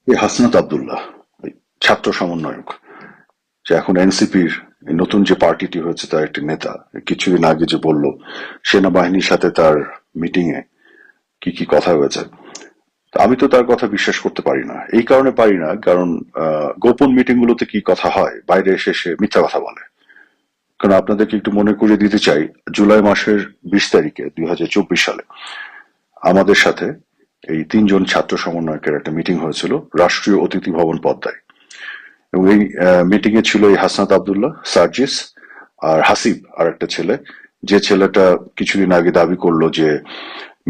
এই হাসনাত আব্দুল্লাহ, ওই ছাত্র সমন্বয়ক, যে এখন এনসিপির নতুন যে পার্টিটি হয়েছে তার একটি নেতা, কিছুদিন আগে যে বলল সেনাবাহিনীর সাথে তার মিটিং এ কি কি কথা হয়েছে। তো আমি তো তার কথা বিশ্বাস করতে পারি না। এই কারণে পারি না কারণ গোপন মিটিং গুলোতে কি কথা হয় বাইরে এসে সে মিথ্যা কথা বলে। কারণ আপনাদেরকে একটু মনে করিয়ে দিতে চাই, জুলাই মাসের 20 তারিখে 2024 সালে আমাদের সাথে এই তিনজন ছাত্র সমন্বয়কের একটা মিটিং হয়েছিল রাষ্ট্রীয় অতিথি ভবন পদ্মায়। এবং এই মিটিং এ ছিল এই হাসনাত আব্দুল্লাহ, সার্জিস আর হাসিব আর একটা ছেলে, যে ছেলেটা কিছুদিন আগে দাবি করলো যে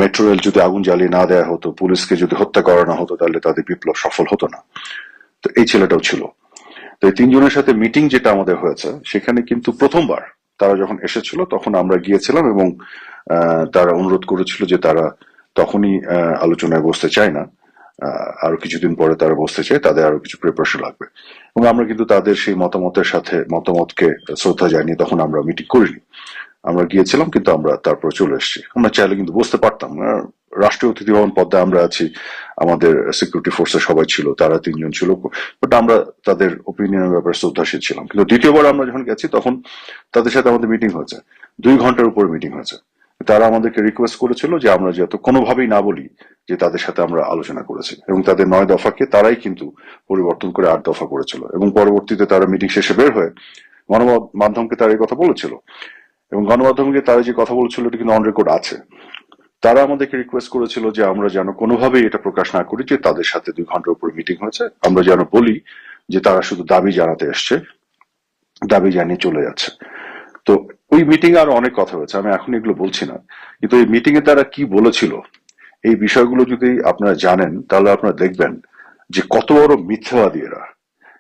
মেট্রো রেল যদি আগুন জ্বালিয়ে না দেওয়া হতো, পুলিশকে যদি হত্যা করা না হতো, তাহলে তাদের বিপ্লব সফল হতো না। তো এই ছেলেটাও ছিল। তো এই তিনজনের সাথে মিটিং যেটা আমাদের হয়েছে, সেখানে কিন্তু প্রথমবার তারা যখন এসেছিল তখন আমরা গিয়েছিলাম এবং তারা অনুরোধ করেছিল যে তারা তখনই আলোচনায় বসতে চায় না, আরো কিছুদিন পরে তারা বসতে চায়, তাদের আরো কিছু প্রিপারেশন লাগবে। এবং আমরা কিন্তু তাদের সেই মতামতের সাথে মতামতকে শ্রদ্ধা জানিয়ে তখন আমরা মিটিং করিনি। আমরা গিয়েছিলাম কিন্তু আমরা তারপর চলে এসেছি। আমরা চাইলে কিন্তু বুঝতে পারতাম। রাষ্ট্রীয় অতিথি ভবন পদ্মায় আমরা আছি, আমাদের সিকিউরিটি ফোর্সের সবাই ছিল, তারা তিনজন ছিল, বাট আমরা তাদের ওপিনিয়নের ব্যাপারে শ্রদ্ধাশীল ছিলাম। কিন্তু দ্বিতীয়বার আমরা যখন গেছি তখন তাদের সাথে আমাদের মিটিং হয়েছে, 2 ঘন্টার উপরে মিটিং হয়েছে। তারা আমাদেরকে রিকোয়েস্ট করেছিল যে আমরা যাতে কোনোভাবেই না বলি যে তাদের সাথে আমরা আলোচনা করেছি, এবং তাদের 9 দফাকে তারাই কিন্তু পরিবর্তন করে 8 দফা করেছিল। এবং পরবর্তীতে তারা মিটিং শেষে বের হয়ে গণমাধ্যমকে তারা এই কথা বলেছিল, এবং গণমাধ্যমকে তারা যে কথা বলেছিল এটা কিন্তু অন রেকর্ড আছে। তারা আমাদেরকে রিকোয়েস্ট করেছিল যে আমরা যেন কোনোভাবেই এটা প্রকাশ না করি যে তাদের সাথে 2 ঘন্টার উপর মিটিং হয়েছে, আমরা যেন বলি যে তারা শুধু দাবি জানাতে এসছে, দাবি জানিয়ে চলে যাচ্ছে। তো ওই মিটিং এ আরো অনেক কথা হয়েছে, আমি এখন এগুলো বলছি না। কিন্তু এই মিটিং এ তারা কি বলেছিল, এই বিষয়গুলো যদি আপনারা জানেন তাহলে আপনারা দেখবেন যে কত বড় মিথ্যাবাদী এরা।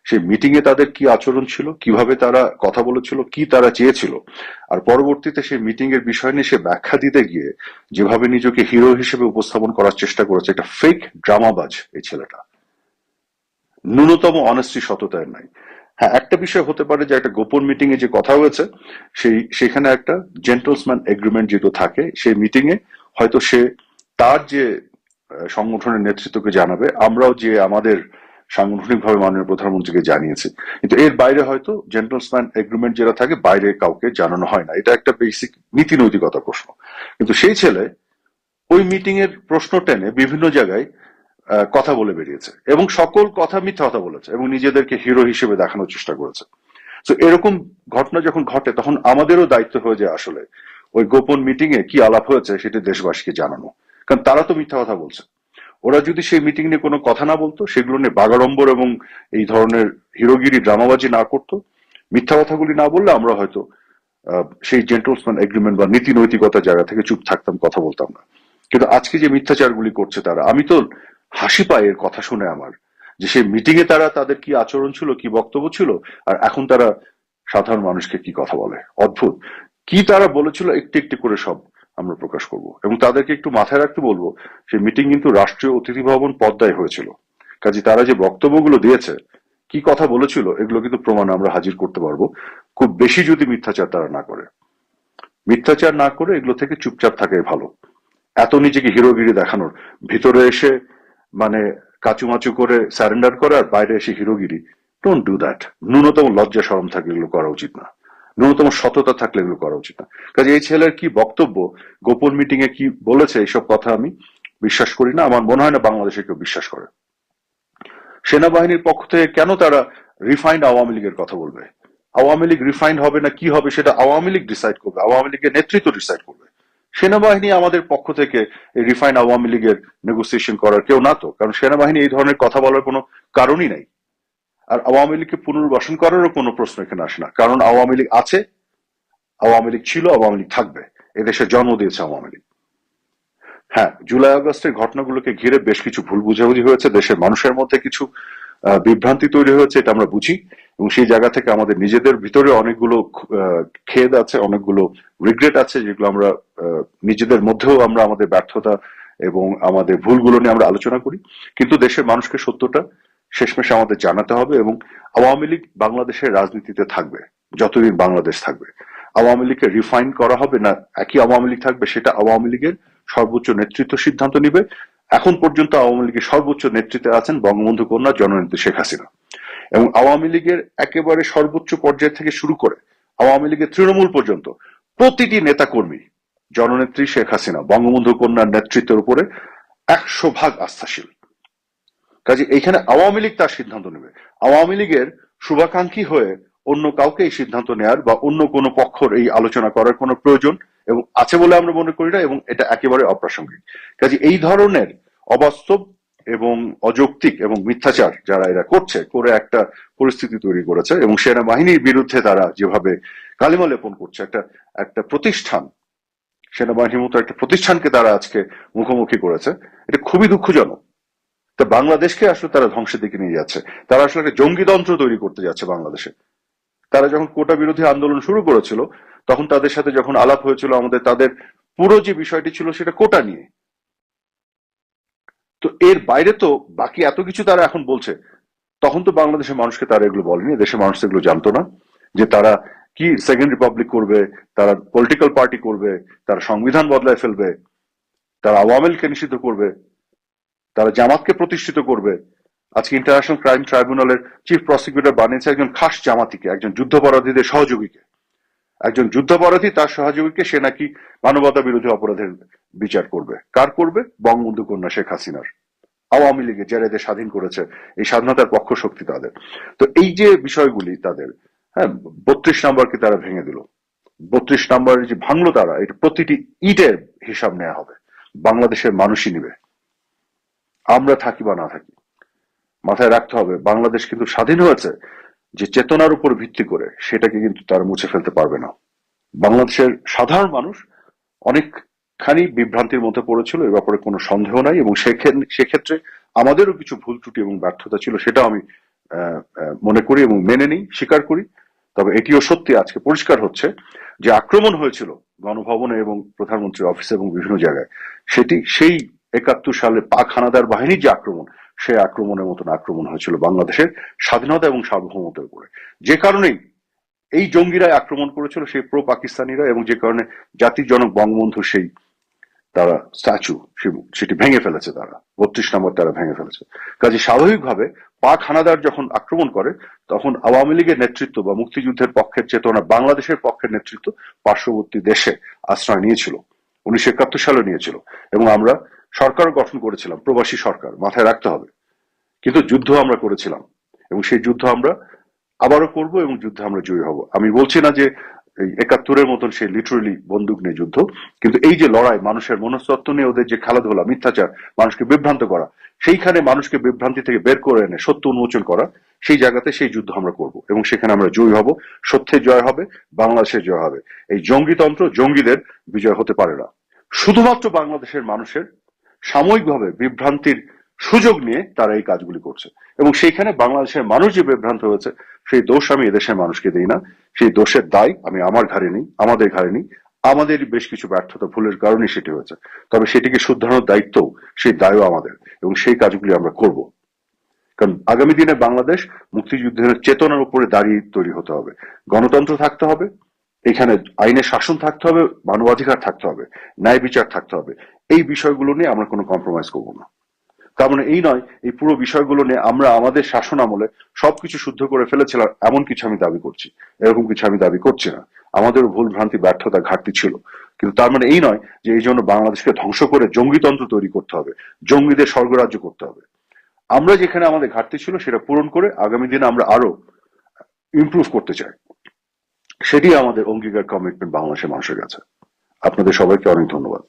সেই মিটিং এ তাদের কি আচরণ ছিল, কিভাবে তারা কথা বলেছিল, কি তারা চেয়েছিল, আর পরবর্তীতে সেই মিটিং এর বিষয় নিয়ে সে ব্যাখ্যা দিতে গিয়ে যেভাবে নিজেকে হিরো হিসেবে উপস্থাপন করার চেষ্টা করেছে, একটা ফেক ড্রামাবাজ এই ছেলেটা। ন্যূনতম অনেস্টি, সততায় নাই। হ্যাঁ, একটা বিষয় হতে পারে যে একটা গোপন মিটিং এ যে কথা হয়েছে, সেখানে একটা জেন্টলসম্যান এগ্রিমেন্ট যেহেতু থাকে, সেই মিটিং এ হয়তো সে তার যে সংগঠনের নেতৃত্বকে জানাবে, আমরাও যে আমাদের সাংগঠনিকভাবে মাননীয় প্রধানমন্ত্রীকে জানিয়েছি। কিন্তু এর বাইরে হয়তো জেন্টলসম্যান এগ্রিমেন্ট যেটা থাকে বাইরে কাউকে জানানো হয় না। এটা একটা বেসিক নীতি নৈতিকতা প্রশ্ন। কিন্তু সেই ছেলে ওই মিটিং এর প্রশ্ন টেনে বিভিন্ন জায়গায় কথা বলে বেরিয়েছে, এবং সকল কথা মিথ্যা কথা বলেছে, এবং নিজেদেরকে হিরো হিসেবে দেখানোর চেষ্টা করেছে। তো এরকম ঘটনা যখন ঘটে তখন আমাদেরও দায়িত্ব হয়ে যায় আসলে ওই গোপন মিটিং এ কি আলাপ হয়েছে সেটি দেশবাসীকে জানানো। কারণ তারা তো মিথ্যা কথা বলছে। ওরা যদি সেই মিটিং নিয়ে কোনো কথা না বলতো, সেগুলো নিয়ে বাগাড়ম্বর এবং এই ধরনের হিরোগিরি ড্রামাবাজি না করতো, মিথ্যা কথাগুলি না বললে আমরা হয়তো সেই জেন্টলসম্যান এগ্রিমেন্ট বা নীতি নৈতিকতার জায়গা থেকে চুপ থাকতাম, কথা বলতাম না। কিন্তু আজকে যে মিথ্যাচারগুলি করছে তারা, আমি তো হাসি পাই এর কথা শুনে আমার, যে সেই মিটিং এ তারা তাদের কি আচরণ ছিল, কি বক্তব্য ছিল, আর এখন তারা সাধারণ মানুষকে কি কথা বলে। অদ্ভুত। কি তারা বলেছিল একটু একটু করে সব আমরা প্রকাশ করব, এবং তাদেরকে একটু মাথায় রাখতে বলবো সেই মিটিং কিন্তু রাষ্ট্রীয় অতিথি ভবন পদ্মায় হয়েছিল। কাজে তারা যে বক্তব্যগুলো দিয়েছে, কি কথা বলেছিল, এগুলো কিন্তু প্রমাণ আমরা হাজির করতে পারবো। খুব বেশি যদি মিথ্যাচার তারা না করে, মিথ্যাচার না করে এগুলো থেকে চুপচাপ থাকাই ভালো। এত নিজেকে হিরোগিরি দেখানোর, ভিতরে এসে মানে কাচুমাচু করে স্যারেন্ডার করে, আর বাইরে এসে হিরোগিরি, ডোন্ট ডু দ্যাট। ন্যূনতম লজ্জা শরম থাকলে এগুলো করা উচিত না, ন্যূনতম সততা থাকলে এগুলো করা উচিত না। কাজে এই ছেলের কি বক্তব্য, গোপন মিটিং এ কি বলেছে, এইসব কথা আমি বিশ্বাস করি না। আমার মনে হয় না বাংলাদেশে কেউ বিশ্বাস করে। সেনাবাহিনীর পক্ষ থেকে কেন তারা রিফাইন্ড আওয়ামী লীগের কথা বলবে? আওয়ামী লীগ রিফাইন্ড হবে না কি হবে সেটা আওয়ামী লীগ ডিসাইড করবে, আওয়ামী লীগের নেতৃত্ব ডিসাইড করবে। সেনাবাহিনী আমাদের পক্ষ থেকে এই রিফাইন আওয়ামী লীগের নেগোসিয়েশন করার কেউ না তো, কারণ সেনাবাহিনী এই ধরনের কথা বলার কোনো কারণই নাই। আর আওয়ামী লীগকে পুনর্বাসন করারও কোনো প্রশ্ন এখানে আসে না, কারণ আওয়ামী লীগ আছে, আওয়ামী লীগ ছিল, আওয়ামী লীগ থাকবে। এদেশে জন্ম দিয়েছে আওয়ামী লীগ। হ্যাঁ, জুলাই আগস্টের ঘটনাগুলোকে ঘিরে বেশ কিছু ভুল বুঝাবুঝি হয়েছে, দেশের মানুষের মধ্যে কিছু বিভ্রান্তি তৈরি হয়েছে, এটা আমরা বুঝি। এবং সেই জায়গা থেকে আমাদের নিজেদের ভিতরে অনেকগুলো খেদ আছে, অনেকগুলো রিগ্রেট আছে, যেগুলো আমরা নিজেদের মধ্যেও আমরা আমাদের ব্যর্থতা এবং আমাদের ভুলগুলো নিয়ে আমরা আলোচনা করি। কিন্তু দেশের মানুষকে সত্যটা শেষমেশ আমাদের জানাতে হবে, এবং আওয়ামী লীগ বাংলাদেশের রাজনীতিতে থাকবে যতদিন বাংলাদেশ থাকবে। আওয়ামী লীগকে রিফাইন করা হবে না একই আওয়ামী লীগ থাকবে, সেটা আওয়ামী লীগের সর্বোচ্চ নেতৃত্ব সিদ্ধান্ত নিবে। এখন পর্যন্ত আওয়ামী লীগের সর্বোচ্চ নেতৃত্বে আছেন বঙ্গবন্ধু কন্যা জননেত্রী শেখ হাসিনা, এবং আওয়ামী লীগের একেবারে সর্বোচ্চ পর্যায় থেকে শুরু করে আওয়ামী লীগের তৃণমূল পর্যন্ত প্রতিটি নেতাকর্মী জননেত্রী শেখ হাসিনা বঙ্গবন্ধু কন্যার নেতৃত্বের উপরে 100% আস্থাশীল। কাজে এইখানে আওয়ামী লীগ তার সিদ্ধান্ত নেবে। আওয়ামী লীগের শুভাকাঙ্ক্ষী হয়ে অন্য কাউকে এই সিদ্ধান্ত নেয়ার বা অন্য কোনো পক্ষর এই আলোচনা করার কোনো প্রয়োজন এবং আছে বলে আমরা মনে করি না, এবং এটা একেবারে অপ্রাসঙ্গিক। কাজে এই ধরনের অবাস্তব এবং অযৌক্তিক এবং মিথ্যাচার যারা এরা করছে, করে একটা পরিস্থিতি তৈরি করেছে, এবং সেনাবাহিনীর বিরুদ্ধে তারা যেভাবে কালিমা লেপন করছে, একটা একটা প্রতিষ্ঠান, সেনাবাহিনীর মতো একটা প্রতিষ্ঠানকে তারা আজকে মুখোমুখি করেছে, এটা খুবই দুঃখজনক। তা বাংলাদেশকে আসলে তারা ধ্বংসের দিকে নিয়ে যাচ্ছে। তারা আসলে একটা জঙ্গিতন্ত্র তৈরি করতে যাচ্ছে বাংলাদেশে। তারা যখন কোটা বিরোধী আন্দোলন শুরু করেছিল, তখন তাদের সাথে যখন আলাপ হয়েছিল আমাদের, তাদের পুরো যে বিষয়টি ছিল সেটা কোটা নিয়ে। তো এর বাইরে তো বাকি এত কিছু তারা এখন বলছে। তখন তো বাংলাদেশের মানুষকে তারা এগুলো বলেনি, দেশের মানুষ এগুলো জানতো না যে তারা কি সেকেন্ড রিপাবলিক করবে, তারা পলিটিক্যাল পার্টি করবে, তারা সংবিধান বদলায় ফেলবে, তারা আওয়ামী লীগকে নিষিদ্ধ করবে, তারা জামাতকে প্রতিষ্ঠিত করবে। আজকে ইন্টারন্যাশনাল ক্রাইম ট্রাইব্যুনালের চিফ প্রসিকিউটর বানিয়েছে একজন খাস জামাতিকে, একজন যুদ্ধাপরাধীদের সহযোগীকে। একজন যুদ্ধাপরাধী তার সহযোগীকে সে নাকি মানবতা বিরোধী অপরাধের বিচার করবে। কার করবে? বঙ্গবন্ধু কন্যা শেখ হাসিনার। আওয়ামী লীগের যারা এদের স্বাধীন করেছে, এই স্বাধীনতার পক্ষ শক্তি তাদের। তো এই যে বিষয়গুলি তাদের, হ্যাঁ, 32 নম্বরকে তারা ভেঙে দিল। 32 নম্বরের যে ভাঙলো তারা, এটা প্রতিটি ইটের হিসাব নেওয়া হবে, বাংলাদেশের মানুষই নিবে, আমরা থাকি বা না থাকি। মাথায় রাখতে হবে বাংলাদেশ কিন্তু স্বাধীন হয়েছে যে চেতনার উপর ভিত্তি করে, সেটাকে কিন্তু তারা মুছে ফেলতে পারবে না। বাংলাদেশের সাধারণ মানুষ অনেকখানি বিভ্রান্তির মধ্যে পড়েছিল, এ ব্যাপারে কোনো সন্দেহ নাই, এবং সেক্ষেত্রে আমাদেরও কিছু ভুল ত্রুটি এবং ব্যর্থতা ছিল, সেটা আমি মনে করি এবং মেনে নিই, স্বীকার করি। তবে এটিও সত্যি আজকে পরিষ্কার হচ্ছে যে আক্রমণ হয়েছিল গণভবনে এবং প্রধানমন্ত্রীর অফিসে এবং বিভিন্ন জায়গায়, সেটি সেই 71 সালে পাক হানাদার বাহিনীর যে আক্রমণ, সেই আক্রমণের মতন আক্রমণ হয়েছিল বাংলাদেশের স্বাধীনতা এবং সার্বভৌমত্বের উপরে। যে কারণেই এই জঙ্গিরা আক্রমণ করেছিল, সেই প্রো পাকিস্তানিরা, এবং যে কারণে জাতির জনক বঙ্গবন্ধু সেই তারা স্ট্যাচু সেটি ভেঙে ফেলেছে, তারা 32 নম্বর তারা ভেঙে ফেলেছে। কাজে স্বাভাবিকভাবে পাক হানাদার যখন আক্রমণ করে, তখন আওয়ামী লীগের নেতৃত্ব বা মুক্তিযুদ্ধের পক্ষের চেতনা, বাংলাদেশের পক্ষের নেতৃত্ব পার্শ্ববর্তী দেশে আশ্রয় নিয়েছিল, 1971 সালে নিয়েছিল, এবং আমরা সরকার গঠন করেছিলাম, প্রবাসী সরকার, মাথায় রাখতে হবে। কিন্তু যুদ্ধ আমরা করেছিলাম, এবং সেই যুদ্ধ আমরা আবারও করব, এবং যুদ্ধে আমরা জয়ী হব। আমি বলছি না যে এই 71-এর মতন সেই লিটারেলি বন্দুক নিয়ে যুদ্ধ, কিন্তু এই যে লড়াই, মানুষের মনস্তত্ত্ব নিয়ে ওদের যে খেলাধুলা, মিথ্যাচার, মানুষকে বিভ্রান্ত করা, সেইখানে মানুষকে বিভ্রান্তি থেকে বের করে এনে সত্য উন্মোচন করা, সেই জায়গাতে সেই যুদ্ধ আমরা করব, এবং সেখানে আমরা জয়ী হব। সত্যের জয় হবে, বাংলাদেশের জয় হবে। এই জঙ্গিতন্ত্র, জঙ্গিদের বিজয় হতে পারে না। শুধুমাত্র বাংলাদেশের মানুষের সাময়িকভাবে বিভ্রান্তির সুযোগ নিয়ে তারা এই কাজগুলি করছে, এবং সেইখানে বাংলাদেশের মানুষ যে বিভ্রান্ত হয়েছে, সেই দোষ আমি এদেশের মানুষকে দিই না, সেই দোষের দায় আমি আমার ঘাড়ে নিই, আমাদের ঘাড়ে নিই। আমাদের বেশ কিছু ব্যর্থতা, ভুলের কারণে সেটি হয়েছে, তবে সেটিকে শুধরানোর দায়িত্ব, সেই দায়ও আমাদের, এবং সেই কাজগুলি আমরা করব। কারণ আগামী দিনে বাংলাদেশ মুক্তিযুদ্ধের চেতনার উপরে দাঁড়িয়ে তৈরি হতে হবে। গণতন্ত্র থাকতে হবে, এখানে আইনের শাসন থাকতে হবে, মানবাধিকার থাকতে হবে, ন্যায় বিচার থাকতে হবে। এই বিষয়গুলো নিয়ে আমরা কোনো কম্প্রোমাইজ করবো না। তার মানে এই নয় এই পুরো বিষয়গুলো নিয়ে আমরা আমাদের শাসন আমলে সবকিছু শুদ্ধ করে ফেলেছিলাম, এমন কিছু আমি দাবি করছি, এরকম কিছু আমি দাবি করছি না। আমাদেরও ভুল ভ্রান্তি, ব্যর্থতা, ঘাটতি ছিল, কিন্তু তার মানে এই নয় যে এই জন্য বাংলাদেশকে ধ্বংস করে জঙ্গিতন্ত্র তৈরি করতে হবে, জঙ্গিদের স্বর্গরাজ্য করতে হবে। আমরা যেখানে আমাদের ঘাটতি ছিল সেটা পূরণ করে আগামী দিনে আমরা আরো ইমপ্রুভ করতে চাই। সেটি আমাদের অঙ্গীকার, কমিটমেন্ট বাংলাদেশের মানুষের কাছে। আপনাদের সবাইকে অনেক ধন্যবাদ।